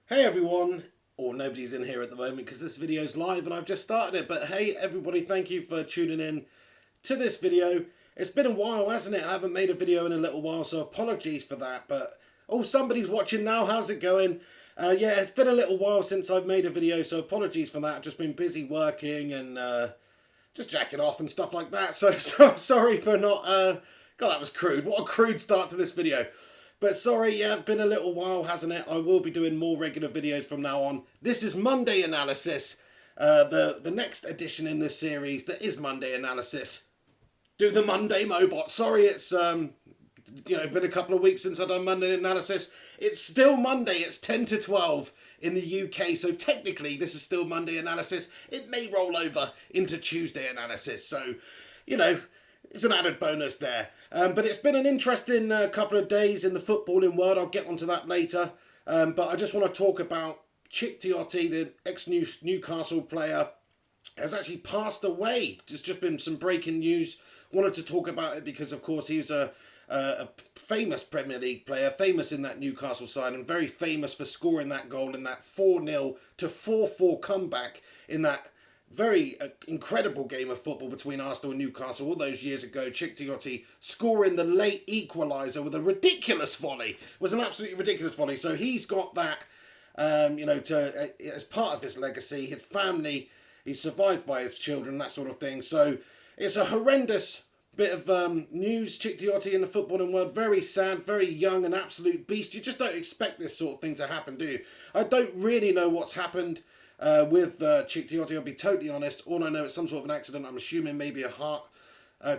Hey everyone, or nobody's in here at the moment because this video's live and I've just started it. But hey everybody, thank you for tuning in to this video. It's been a while, hasn't it? I haven't made a video in a little while, so apologies for that. But oh, somebody's watching now. How's it going? Yeah, it's been a little while since I've made a video, so apologies for that. I've just been busy working and just jacking off and stuff like that. So sorry for not. God, that was crude. What a crude start to this video. But sorry, yeah, been a little while, hasn't it? I will be doing more regular videos from now on. This is Monday Analysis, the next edition in this series that is Monday Analysis. Do the Monday Mobot. Sorry, it's been a couple of weeks since I've done Monday Analysis. It's still Monday. It's 10 to 12 in the UK, so technically this is still Monday Analysis. It may roll over into Tuesday Analysis, so it's an added bonus there. But it's been an interesting couple of days in the footballing world. I'll get onto that later. But I just want to talk about Tiote, the ex-Newcastle player, has actually passed away. There's just been some breaking news. Wanted to talk about it because, of course, he was a famous Premier League player, famous in that Newcastle side, and very famous for scoring that goal in that 4-0 to 4-4 comeback in that very incredible game of football between Arsenal and Newcastle all those years ago. Tiote scoring the late equaliser with a ridiculous volley. It was an absolutely ridiculous volley. So he's got that, as part of his legacy. His family, he's survived by his children, that sort of thing. So it's a horrendous bit of news. Tiote in the footballing world, very sad, very young, an absolute beast. You just don't expect this sort of thing to happen, do you? I don't really know what's happened with Tiote, I'll be totally honest. All I know is some sort of an accident. I'm assuming maybe a heart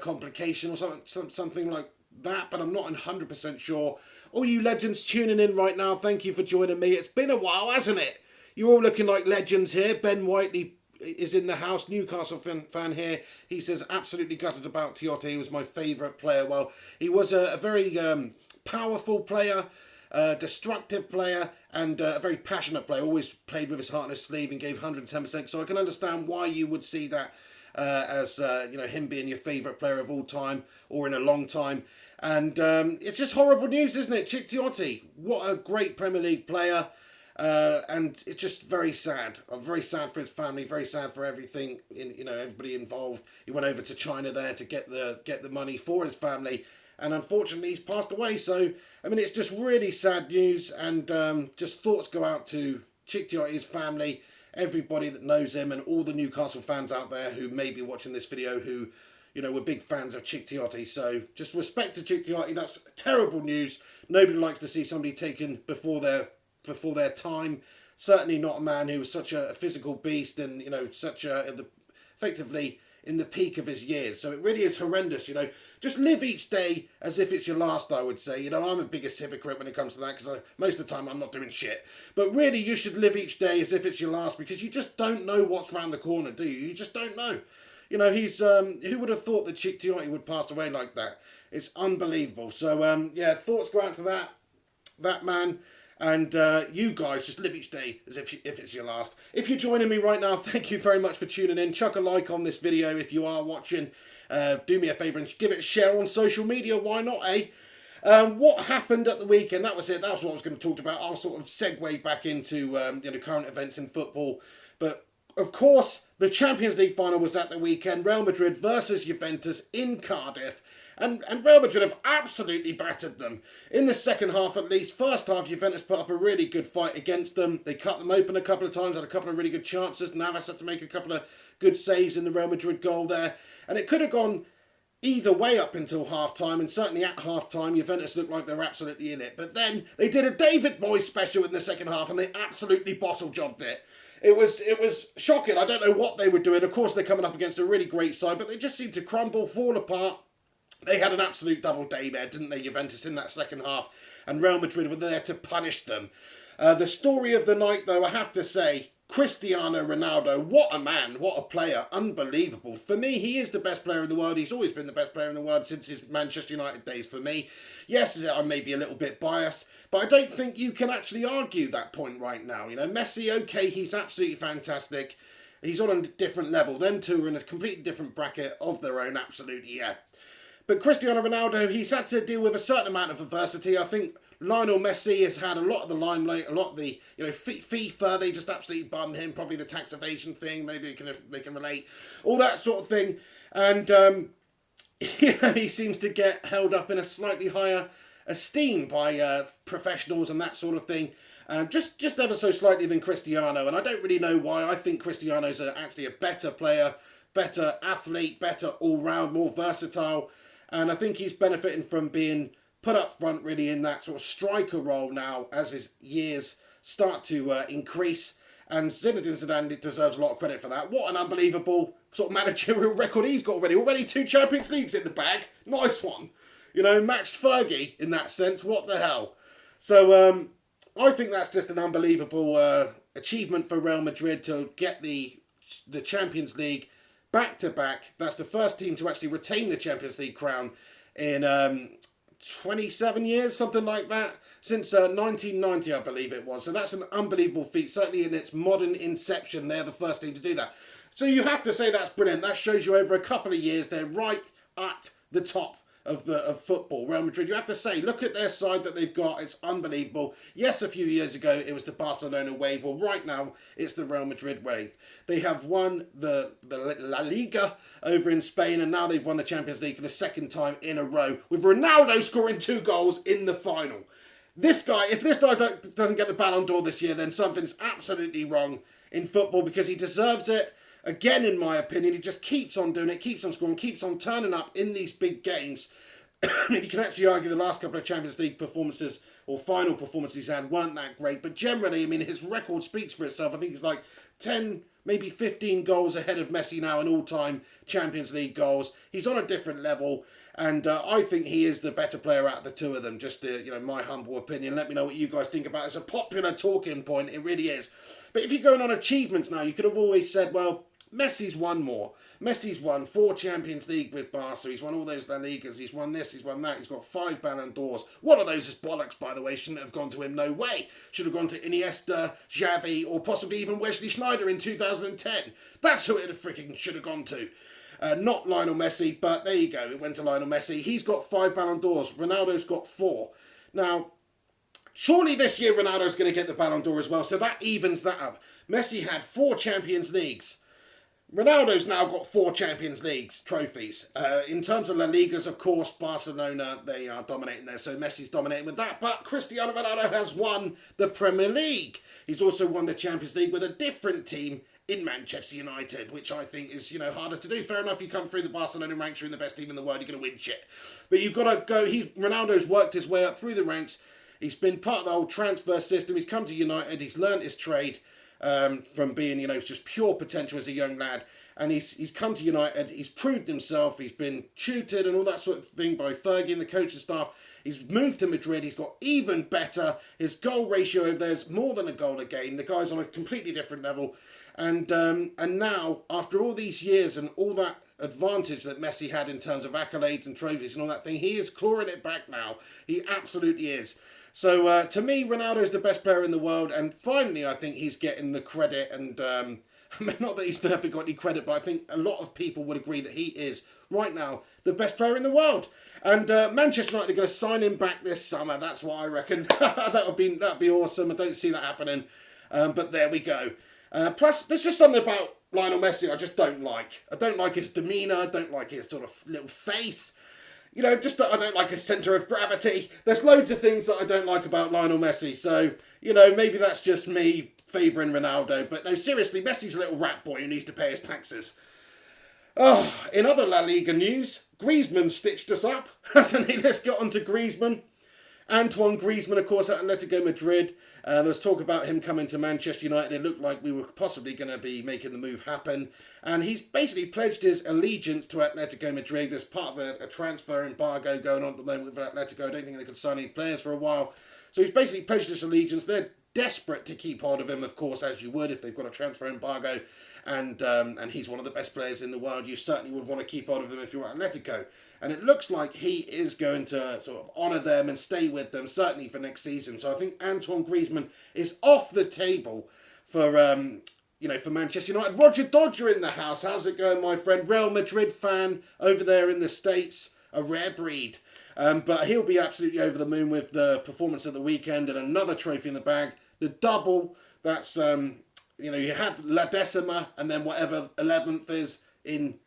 complication or something like that, but I'm not 100% sure. All you legends tuning in right now, thank you for joining me. It's been a while, hasn't it? You're all looking like legends here. Ben Whiteley is in the house, Newcastle fan here. He says absolutely gutted about Tiote. He was my favourite player. Well, he was a very powerful player, destructive player, and a very passionate player. Always played with his heart on his sleeve and gave 110%. So I can understand why you would see that as him being your favourite player of all time or in a long time. And it's just horrible news, isn't it? Tiote, what a great Premier League player. And it's just very sad. I'm very sad for his family, very sad for everything, everybody involved. He went over to China there to get the money for his family, and unfortunately he's passed away. So I mean, it's just really sad news, and just thoughts go out to Tiote's family, everybody that knows him, and all the Newcastle fans out there who may be watching this video who were big fans of Tiote. So just respect to Tiote. That's terrible news. Nobody likes to see somebody taken before their time. Certainly not a man who was such a physical beast and effectively in the peak of his years. So it really is horrendous. Just live each day as if it's your last, I would say. I'm a biggest hypocrite when it comes to that because most of the time I'm not doing shit. But really you should live each day as if it's your last, because you just don't know what's round the corner, do you? You just don't know. He's who would have thought that Tiote would pass away like that? It's unbelievable. So thoughts go out to that man. And you guys just live each day as if it's your last. If you're joining me right now, thank you very much for tuning in. Chuck a like on this video if you are watching. Do me a favour and give it a share on social media. Why not, eh? What happened at the weekend? That was it. That's what I was going to talk about. I'll sort of segue back into current events in football. But of course, the Champions League final was at the weekend. Real Madrid versus Juventus in Cardiff. And Real Madrid have absolutely battered them. In the second half at least. First half, Juventus put up a really good fight against them. They cut them open a couple of times, had a couple of really good chances. Navas had to make a couple of good saves in the Real Madrid goal there. And it could have gone either way up until half-time. And certainly at half-time, Juventus looked like they were absolutely in it. But then they did a David Moyes special in the second half and they absolutely bottle-jobbed it. It was shocking. I don't know what they were doing. Of course, they're coming up against a really great side, but they just seemed to crumble, fall apart. They had an absolute double day there, didn't they, Juventus, in that second half, and Real Madrid were there to punish them. The story of the night, though, I have to say, Cristiano Ronaldo, what a man, what a player, unbelievable. For me, he is the best player in the world. He's always been the best player in the world since his Manchester United days for me. Yes, I may be a little bit biased, but I don't think you can actually argue that point right now. Messi, okay, he's absolutely fantastic. He's on a different level. Them two are in a completely different bracket of their own, absolutely, yeah. But Cristiano Ronaldo, he's had to deal with a certain amount of adversity. I think Lionel Messi has had a lot of the limelight, a lot of the, FIFA, they just absolutely bum him, probably the tax evasion thing, maybe they can relate, all that sort of thing. And, he seems to get held up in a slightly higher esteem by professionals and that sort of thing. Just ever so slightly than Cristiano. And I don't really know why. I think Cristiano's actually a better player, better athlete, better all-round, more versatile. And I think he's benefiting from being put up front really in that sort of striker role now as his years start to increase. And Zinedine Zidane deserves a lot of credit for that. What an unbelievable sort of managerial record he's got already. Already 2 Champions Leagues in the bag. Nice one. Matched Fergie in that sense. What the hell? So I think that's just an unbelievable achievement for Real Madrid to get the Champions League back to back. That's the first team to actually retain the Champions League crown in 27 years, something like that. Since 1990, I believe it was. So that's an unbelievable feat. Certainly in its modern inception, they're the first team to do that. So you have to say that's brilliant. That shows you over a couple of years, they're right at the top of football. Real Madrid, you have to say, look at their side that they've got. It's unbelievable. Yes, a few years ago, it was the Barcelona wave. Well, right now, it's the Real Madrid wave. They have won the La Liga over in Spain, and now they've won the Champions League for the second time in a row, with Ronaldo scoring 2 goals in the final. This guy, if this guy doesn't get the Ballon d'Or this year, then something's absolutely wrong in football, because he deserves it. Again, in my opinion, he just keeps on doing it, keeps on scoring, keeps on turning up in these big games. You can actually argue the last couple of Champions League performances or final performances he's had weren't that great. But generally, I mean, his record speaks for itself. I think he's like 10, maybe 15 goals ahead of Messi now in all-time Champions League goals. He's on a different level. And I think he is the better player out of the two of them. Just, my humble opinion. Let me know what you guys think about it. It's a popular talking point. It really is. But if you're going on achievements now, you could have always said, well, Messi's won more. Messi's won 4 Champions League with Barca. He's won all those La Ligas. He's won this. He's won that. He's got 5 Ballon d'Ors. One of those is bollocks, by the way. Shouldn't have gone to him. No way. Should have gone to Iniesta, Xavi, or possibly even Wesley Sneijder in 2010. That's who it freaking should have gone to. Not Lionel Messi, but there you go. It went to Lionel Messi. He's got 5 Ballon d'Ors. Ronaldo's got 4. Now, surely this year Ronaldo's going to get the Ballon d'Or as well, so that evens that up. Messi had 4 Champions Leagues. Ronaldo's now got 4 Champions Leagues trophies. In terms of La Ligas, of course, Barcelona, they are dominating there, so Messi's dominating with that. But Cristiano Ronaldo has won the Premier League. He's also won the Champions League with a different team in Manchester United, which I think is, harder to do. Fair enough, you come through the Barcelona ranks, you're in the best team in the world, you're going to win shit. But you've got to go, Ronaldo's worked his way up through the ranks. He's been part of the whole transfer system. He's come to United, he's learnt his trade from being, just pure potential as a young lad. And he's come to United, he's proved himself, he's been tutored and all that sort of thing by Fergie and the coaching staff. He's moved to Madrid, he's got even better. His goal ratio over there is more than a goal a game. The guy's on a completely different level. And now, after all these years and all that advantage that Messi had in terms of accolades and trophies and all that thing, he is clawing it back now. He absolutely is. So, to me, Ronaldo's the best player in the world. And finally, I think he's getting the credit. And not that he's never got any credit, but I think a lot of people would agree that he is, right now, the best player in the world. And Manchester United are going to sign him back this summer. That's what I reckon. That'd be awesome. I don't see that happening. But there we go. Plus, there's just something about Lionel Messi I just don't like. I don't like his demeanour. I don't like his sort of little face. Just that I don't like his centre of gravity. There's loads of things that I don't like about Lionel Messi. So, maybe that's just me favouring Ronaldo. But no, seriously, Messi's a little rat boy who needs to pay his taxes. Oh, in other La Liga news, Griezmann stitched us up, hasn't he? Let's get on to Griezmann. Antoine Griezmann, of course, at Atletico Madrid. There was talk about him coming to Manchester United. It looked like we were possibly going to be making the move happen. And he's basically pledged his allegiance to Atletico Madrid. There's part of a transfer embargo going on at the moment with Atletico. I don't think they could sign any players for a while. So he's basically pledged his allegiance. They're desperate to keep hold of him, of course, as you would if they've got a transfer embargo. And he's one of the best players in the world. You certainly would want to keep hold of him if you're at Atletico. And it looks like he is going to sort of honour them and stay with them, certainly for next season. So I think Antoine Griezmann is off the table for Manchester United. Roger Dodger in the house. How's it going, my friend? Real Madrid fan over there in the States. A rare breed. But he'll be absolutely over the moon with the performance at the weekend and another trophy in the bag. The double, that's, you had La Decima and then whatever 11th is in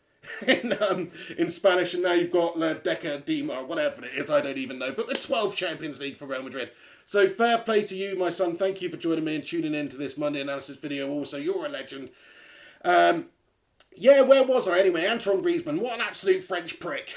Spanish, and now you've got La Decadima, or whatever it is, I don't even know. But the 12th Champions League for Real Madrid. So fair play to you, my son. Thank you for joining me and tuning in to this Monday analysis video. Also, you're a legend. Yeah, where was I anyway? Antoine Griezmann, what an absolute French prick.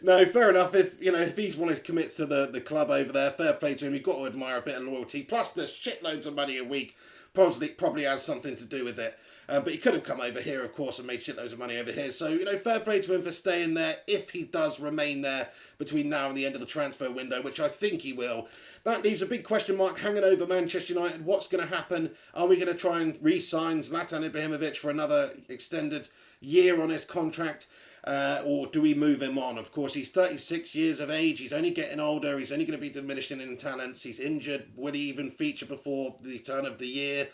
No, fair enough. If he's wanting to commit to the club over there, fair play to him. You've got to admire a bit of loyalty. Plus, the shitloads of money a week probably has something to do with it. But he could have come over here, of course, and made shitloads of money over here. So, fair play to him for staying there if he does remain there between now and the end of the transfer window, which I think he will. That leaves a big question mark hanging over Manchester United. What's going to happen? Are we going to try and re-sign Zlatan Ibrahimovic for another extended year on his contract? Or do we move him on? Of course, he's 36 years of age. He's only getting older. He's only going to be diminishing in talents. He's injured. Would he even feature before the turn of the year?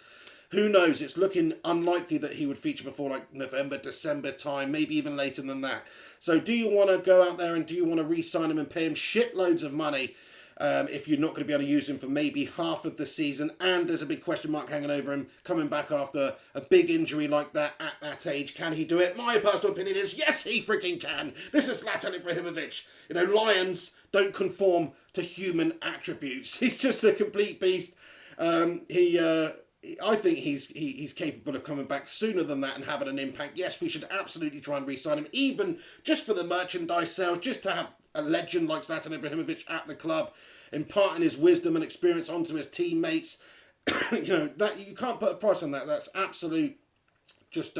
Who knows? It's looking unlikely that he would feature before like November, December time, maybe even later than that. So do you want to go out there and do you want to re-sign him and pay him shitloads of money if you're not going to be able to use him for maybe half of the season? And there's a big question mark hanging over him coming back after a big injury like that at that age. Can he do it? My personal opinion is yes, he freaking can. This is Zlatan Ibrahimovic. Lions don't conform to human attributes. He's just a complete beast. I think he's capable of coming back sooner than that and having an impact. Yes, we should absolutely try and re-sign him, even just for the merchandise sales, just to have a legend like Zlatan Ibrahimovic at the club, imparting his wisdom and experience onto his teammates. That you can't put a price on that. That's absolute, just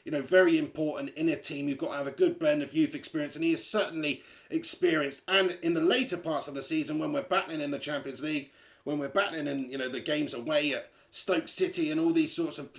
very important in a team. You've got to have a good blend of youth experience, and he is certainly experienced. And in the later parts of the season, when we're battling in the Champions League, when we're battling in the games away at Stoke City and all these sorts of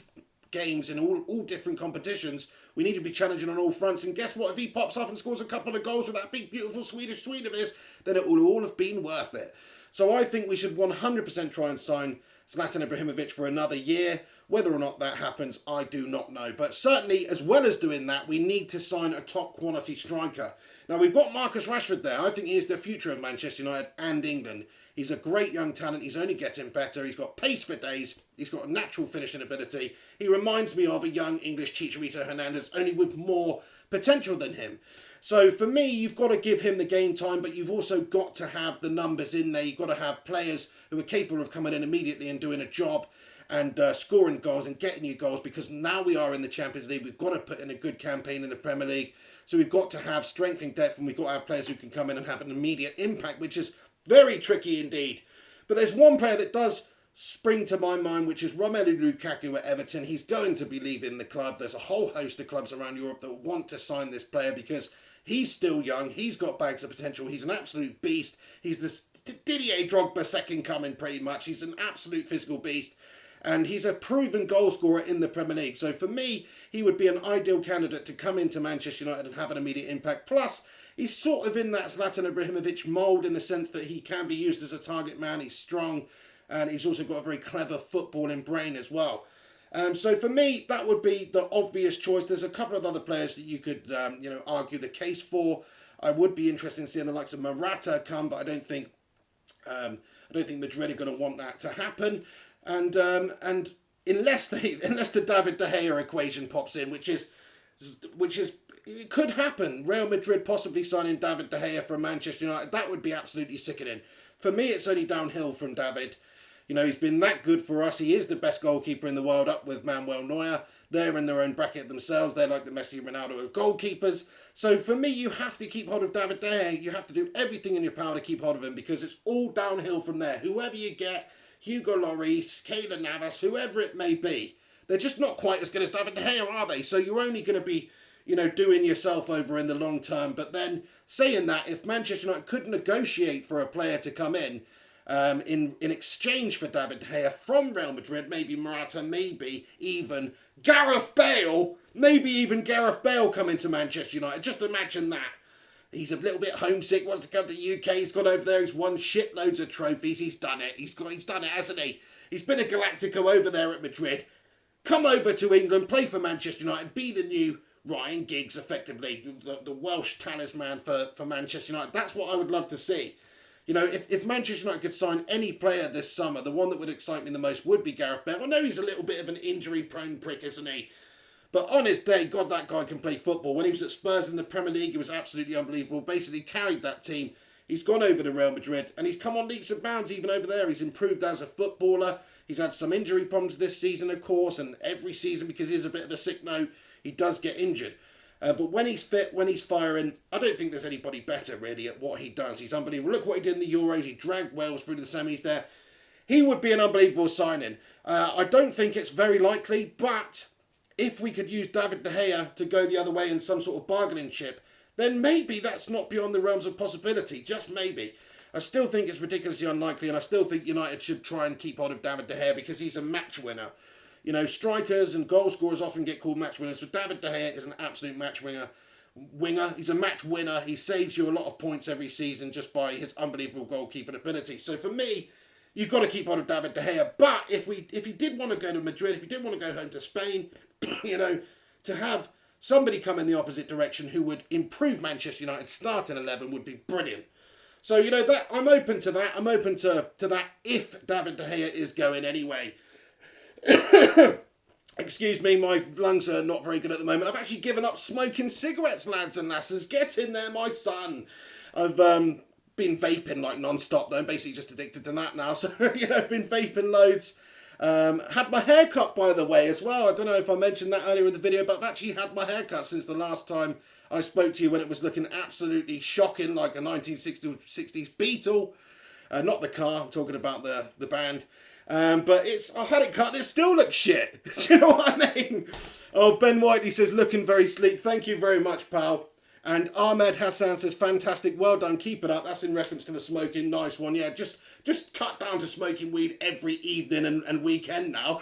games in all different competitions, we need to be challenging on all fronts. And guess what? If he pops up and scores a couple of goals with that big, beautiful Swedish tweet of his, then it will all have been worth it. So I think we should 100% try and sign Zlatan Ibrahimovic for another year. Whether or not that happens, I do not know. But certainly, as well as doing that, we need to sign a top quality striker. Now, we've got Marcus Rashford there. I think he is the future of Manchester United and England. He's a great young talent. He's only getting better. He's got pace for days. He's got a natural finishing ability. He reminds me of a young English Chicharito Hernandez, only with more potential than him. So for me, you've got to give him the game time, but you've also got to have the numbers in there. You've got to have players who are capable of coming in immediately and doing a job and scoring goals and getting you goals, because now we are in the Champions League. We've got to put in a good campaign in the Premier League. So we've got to have strength and depth, and we've got to have players who can come in and have an immediate impact, which is very tricky indeed. But there's one player that does spring to my mind, which is Romelu Lukaku at Everton. He's going to be leaving the club. There's a whole host of clubs around Europe that want to sign this player because he's still young. He's got bags of potential. He's an absolute beast. He's the Didier Drogba second coming, pretty much. He's an absolute physical beast. And he's a proven goal scorer in the Premier League. So for me, he would be an ideal candidate to come into Manchester United and have an immediate impact. Plus, he's sort of in that Zlatan Ibrahimovic mould in the sense that he can be used as a target man. He's strong, and he's also got a very clever footballing brain as well. So for me, that would be the obvious choice. There's a couple of other players that you could, argue the case for. I would be interested in seeing the likes of Morata come, but I don't think Madrid are going to want that to happen. And unless the David De Gea equation pops in, which is it could happen. Real Madrid possibly signing David De Gea from Manchester United. That would be absolutely sickening. For me, it's only downhill from David. He's been that good for us. He is the best goalkeeper in the world, up with Manuel Neuer. They're in their own bracket themselves. They're like the Messi and Ronaldo of goalkeepers. So for me, you have to keep hold of David De Gea. You have to do everything in your power to keep hold of him, because it's all downhill from there. Whoever you get, Hugo Lloris, Keylor Navas, whoever it may be, they're just not quite as good as David De Gea, are they? So you're only going to be doing yourself over in the long term. But then, saying that, if Manchester United could negotiate for a player to come in exchange for David De Gea from Real Madrid, maybe Morata, maybe even Gareth Bale, coming to Manchester United. Just imagine that. He's a little bit homesick, wants to come to the UK, he's gone over there, he's won shitloads of trophies, he's done it. He's done it, hasn't he? He's been a Galactico over there at Madrid. Come over to England, play for Manchester United, be the new Ryan Giggs, effectively, the Welsh talisman for Manchester United. That's what I would love to see. You know, if Manchester United could sign any player this summer, the one that would excite me the most would be Gareth Bale. I know he's a little bit of an injury-prone prick, isn't he? But on his day, God, that guy can play football. When he was at Spurs in the Premier League, it was absolutely unbelievable. Basically carried that team. He's gone over to Real Madrid, and he's come on leaps and bounds even over there. He's improved as a footballer. He's had some injury problems this season, of course, and every season, because he's a bit of a sick note, he does get injured. But when he's fit, when he's firing, I don't think there's anybody better, really, at what he does. He's unbelievable. Look what he did in the Euros. He dragged Wales through to the semis there. He would be an unbelievable signing. I don't think it's very likely, but if we could use David De Gea to go the other way in some sort of bargaining chip, then maybe that's not beyond the realms of possibility. Just maybe. I still think it's ridiculously unlikely, and I still think United should try and keep hold of David De Gea because he's a match winner. You know, strikers and goal scorers often get called match winners, but David De Gea is an absolute match winner. He's a match winner. He saves you a lot of points every season just by his unbelievable goalkeeping ability. So for me, you've got to keep hold of David De Gea. But if he did want to go to Madrid, if he did want to go home to Spain, you know, to have somebody come in the opposite direction who would improve Manchester United's starting 11 would be brilliant. So, you know, that I'm open to that. I'm open to that if David De Gea is going anyway. Excuse me, my lungs are not very good at the moment. I've actually given up smoking cigarettes, lads and lasses. Get in there, my son. I've been vaping like non-stop, though. I'm basically just addicted to that now. So, you know, I've been vaping loads. Had my hair cut, by the way, as well. I don't know if I mentioned that earlier in the video, but I've actually had my hair cut since the last time I spoke to you when it was looking absolutely shocking, like a 1960s Beetle. Not the car, I'm talking about the band. But I've had it cut and it still looks shit. Do you know what I mean? Oh, Ben Whiteley says, looking very sleek. Thank you very much, pal. And Ahmed Hassan says, fantastic. Well done. Keep it up. That's in reference to the smoking. Nice one. Yeah, just cut down to smoking weed every evening and weekend now.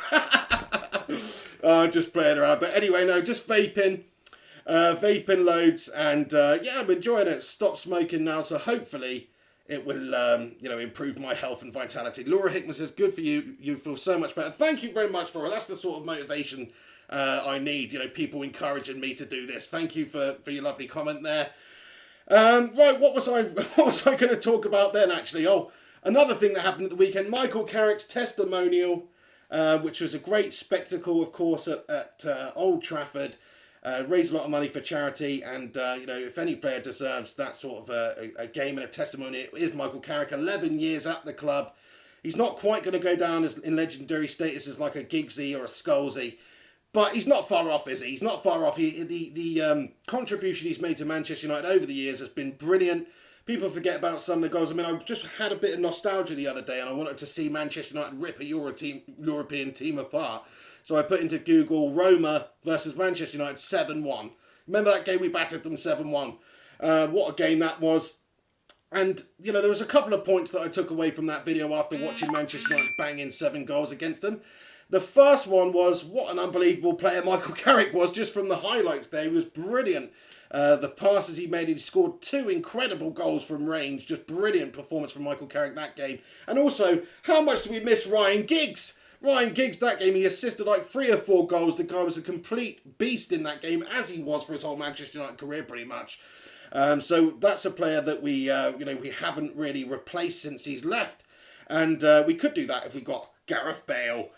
Just playing around. But anyway, no, just vaping. Vaping loads. And yeah, I'm enjoying it. Stop smoking now. So hopefully it will, you know, improve my health and vitality. Laura Hickman says, good for you. You feel so much better. Thank you very much, Laura. That's the sort of motivation I need. You know, people encouraging me to do this. Thank you for your lovely comment there. Right, what was I going to talk about then, actually? Oh, another thing that happened at the weekend. Michael Carrick's testimonial, which was a great spectacle, of course, at Old Trafford. Raised a lot of money for charity, and you know, if any player deserves that sort of a game and a testimony, it is Michael Carrick. 11 years at the club. He's not quite going to go down as in legendary status as like a Giggsy or a Scholesy, but he's not far off, is he? He's not far off. The contribution he's made to Manchester United over the years has been brilliant. People forget about some of the goals. I mean, I just had a bit of nostalgia the other day, and I wanted to see Manchester United rip a European team apart. So I put into Google Roma versus Manchester United 7-1. Remember that game? We battered them 7-1. What a game that was. And, you know, there was a couple of points that I took away from that video after watching Manchester United bang in 7 goals against them. The first one was what an unbelievable player Michael Carrick was, just from the highlights there. He was brilliant. The passes he made, he scored 2 incredible goals from range. Just brilliant performance from Michael Carrick that game. And also, how much do we miss Ryan Giggs? Ryan Giggs, that game, he assisted like 3 or 4 goals. The guy was a complete beast in that game, as he was for his whole Manchester United career, pretty much. So that's a player that we haven't really replaced since he's left. And we could do that if we got Gareth Bale.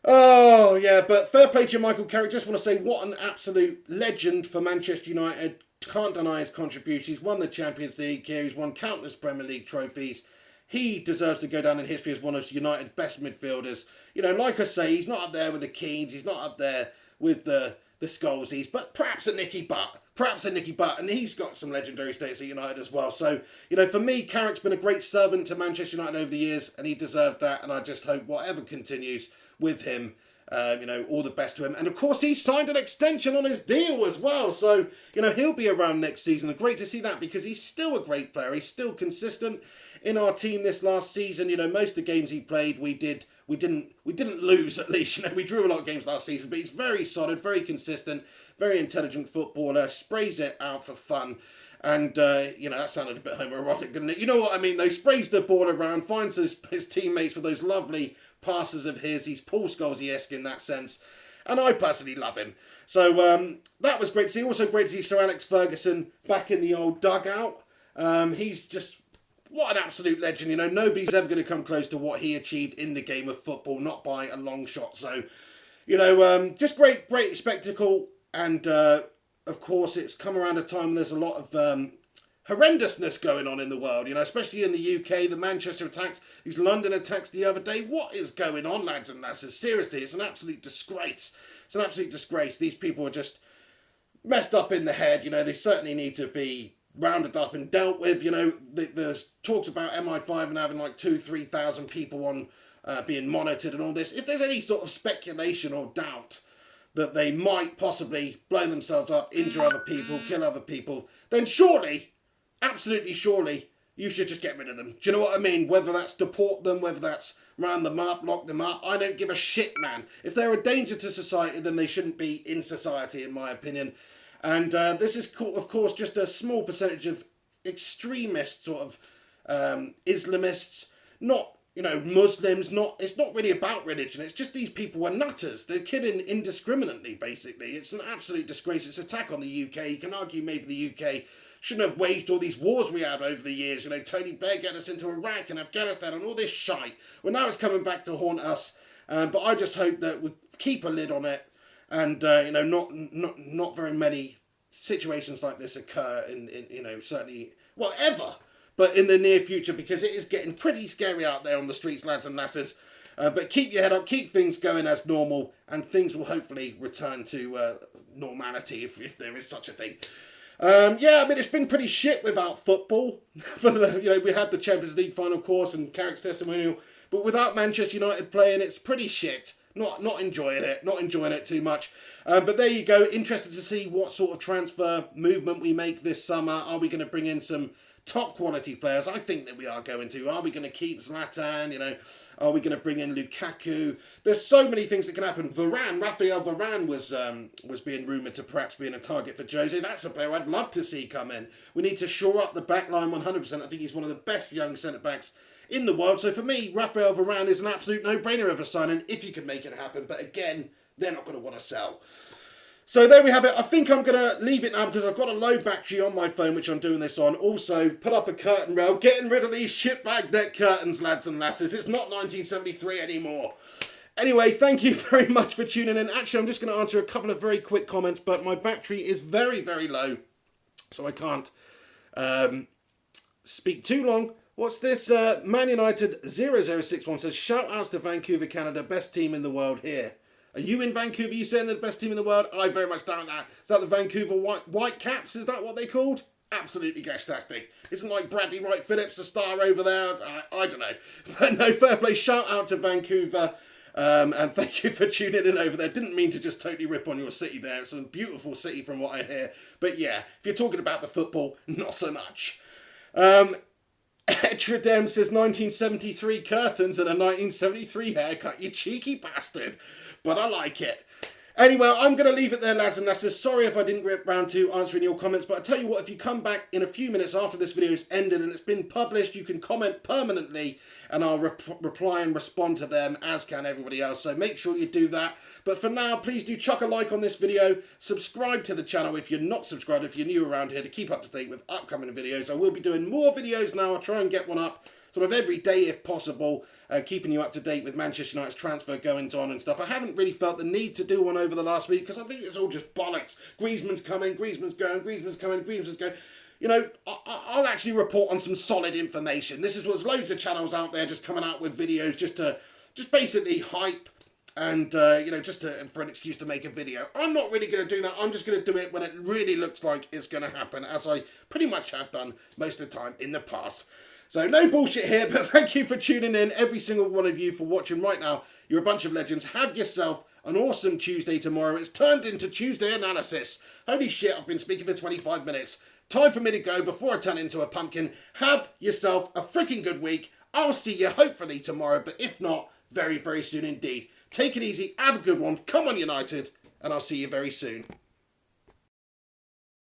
Oh, yeah, but fair play to Michael Carrick. Just want to say what an absolute legend for Manchester United. Can't deny his contribution. He's won the Champions League here. He's won countless Premier League trophies. He deserves to go down in history as one of United's best midfielders. You know, like I say, he's not up there with the Keanes. He's not up there with the Scholesies, but perhaps a Nicky Butt. And he's got some legendary status at United as well. So, you know, for me, Carrick's been a great servant to Manchester United over the years, and he deserved that. And I just hope whatever continues with him, you know, all the best to him. And of course, he signed an extension on his deal as well. So, you know, he'll be around next season. And great to see that because he's still a great player. He's still consistent in our team this last season. You know, most of the games he played, we didn't lose, at least. You know, we drew a lot of games last season, but he's very solid, very consistent, very intelligent footballer, sprays it out for fun. And, you know, that sounded a bit homoerotic, didn't it? You know what I mean, though? Sprays the ball around, finds his teammates with those lovely passes of his. He's Paul Scholes-esque in that sense. And I personally love him. So that was great to see. Also great to see Sir Alex Ferguson back in the old dugout. He's just, what an absolute legend. You know, nobody's ever going to come close to what he achieved in the game of football, not by a long shot. So, you know, just great spectacle. And, of course, it's come around a time when there's a lot of horrendousness going on in the world, you know, especially in the UK, the Manchester attacks, these London attacks the other day. What is going on, lads and lasses? Seriously, it's an absolute disgrace. It's an absolute disgrace. These people are just messed up in the head, you know. They certainly need to be rounded up and dealt with, you know. There's talks about MI5 and having like 2,000-3,000 people on being monitored and all this. If there's any sort of speculation or doubt that they might possibly blow themselves up, injure other people, kill other people, then surely, absolutely surely, you should just get rid of them. Do you know what I mean? Whether that's deport them, whether that's round them up, lock them up, I don't give a shit, man. If they're a danger to society, then they shouldn't be in society, in my opinion. And this is, of course, just a small percentage of extremist sort of Islamists, not, you know, Muslims, it's not really about religion. It's just these people are nutters. They're killing indiscriminately, basically. It's an absolute disgrace. It's an attack on the UK. You can argue maybe the UK shouldn't have waged all these wars we had over the years. You know, Tony Blair get us into Iraq and Afghanistan and all this shite. Well, now it's coming back to haunt us. But I just hope that we keep a lid on it. And, you know, not very many situations like this occur in you know, certainly, well, ever. But in the near future, because it is getting pretty scary out there on the streets, lads and lasses. But keep your head up, keep things going as normal, and things will hopefully return to normality, if there is such a thing. Yeah, I mean, it's been pretty shit without football. You know, we had the Champions League final course and Carrick's testimonial, but without Manchester United playing, it's pretty shit. Not enjoying it too much. But there you go. Interested to see what sort of transfer movement we make this summer. Are we going to bring in some top quality players? I think that we are going to. Are we going to keep Zlatan? You know, are we going to bring in Lukaku? There's so many things that can happen. Raphael Varane was being rumoured to perhaps being a target for Jose. That's a player I'd love to see come in. We need to shore up the back line 100%. I think he's one of the best young centre-backs in the world. So for me, Raphael Varane is an absolute no-brainer of a signing if you can make it happen. But again, they're not going to want to sell. So there we have it. I think I'm going to leave it now because I've got a low battery on my phone, which I'm doing this on. Also, put up a curtain rail. Getting rid of these shitbag deck curtains, lads and lasses. It's not 1973 anymore. Anyway, thank you very much for tuning in. Actually, I'm just going to answer a couple of very quick comments, but my battery is very, very low, so I can't speak too long. What's this? Man United 0061 says, shout outs to Vancouver, Canada, best team in the world here. Are you in Vancouver? You saying they're the best team in the world? I very much doubt that. Is that the Vancouver White Caps? Is that what they're called? Absolutely gastastic. Isn't like Bradley Wright Phillips a star over there? I don't know. But no, fair play. Shout out to Vancouver. And thank you for tuning in over there. Didn't mean to just totally rip on your city there. It's a beautiful city from what I hear. But yeah, if you're talking about the football, not so much. Etradem says 1973 curtains and a 1973 haircut. You cheeky bastard. But I like it. Anyway, I'm going to leave it there, lads and lasses. Sorry if I didn't get round to answering your comments, but I tell you what, if you come back in a few minutes after this video's ended and it's been published, you can comment permanently and I'll reply and respond to them, as can everybody else. So make sure you do that. But for now, please do chuck a like on this video. Subscribe to the channel if you're not subscribed, if you're new around here, to keep up to date with upcoming videos. I will be doing more videos now. I'll try and get one up sort of every day if possible, keeping you up to date with Manchester United's transfer goings on and stuff. I haven't really felt the need to do one over the last week because I think it's all just bollocks. Griezmann's coming, Griezmann's going, Griezmann's coming, Griezmann's going. You know, I'll actually report on some solid information. This is what's loads of channels out there just coming out with videos just basically hype and, you know, for an excuse to make a video. I'm not really going to do that. I'm just going to do it when it really looks like it's going to happen, as I pretty much have done most of the time in the past. So no bullshit here, but thank you for tuning in, every single one of you, for watching right now. You're a bunch of legends. Have yourself an awesome Tuesday tomorrow. It's turned into Tuesday analysis. Holy shit, I've been speaking for 25 minutes. Time for me to go before I turn into a pumpkin. Have yourself a freaking good week. I'll see you hopefully tomorrow, but if not, very, very soon indeed. Take it easy. Have a good one. Come on, United. And I'll see you very soon.